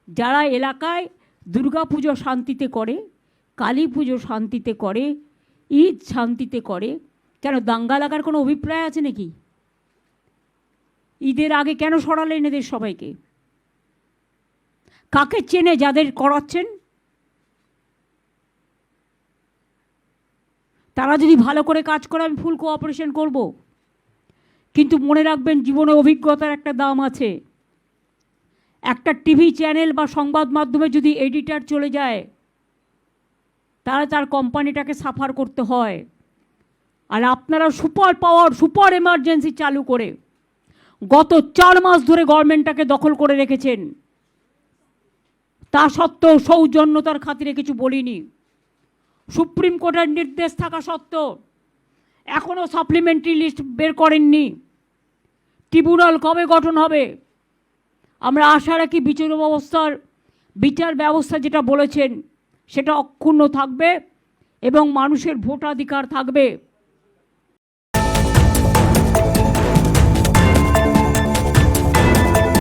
যারা এলাকায় দুর্গাপুজো শান্তিতে করে, কালী পুজো শান্তিতে করে, ঈদ শান্তিতে করে, কেন দাঙ্গা লাগার কোনো অভিপ্রায় আছে নাকি? ঈদের আগে কেন সরালেন এদের সবাইকে? কাকে চেনে যাদের করাচ্ছেন? তারা যদি ভালো করে কাজ করে আমি ফুল কোঅপারেশন করব, কিন্তু মনে রাখবেন জীবনে অভিজ্ঞতার একটা দাম আছে। একটা টিভি চ্যানেল বা সংবাদ মাধ্যমে যদি এডিটর চলে যায় তাহলে তার কোম্পানিটাকে সাফার করতে হয়। আর আপনারা সুপার পাওয়ার, সুপার এমার্জেন্সি চালু করে গত 4 মাস ধরে গভর্নমেন্টটাকে দখল করে রেখেছেন। তা সত্ত্বেও সৌজন্যতার খাতিরে কিছু বলিনি। সুপ্রিম কোর্টের নির্দেশ থাকা সত্ত্বেও এখনও সাপ্লিমেন্টারি লিস্ট বের করেননি। ট্রিব্যুনাল কবে গঠন হবে? আমরা আশা রাখি বিচার ব্যবস্থা যেটা বলেছেন সেটা অক্ষুণ্ণ থাকবে এবং মানুষের ভোটাধিকার থাকবে।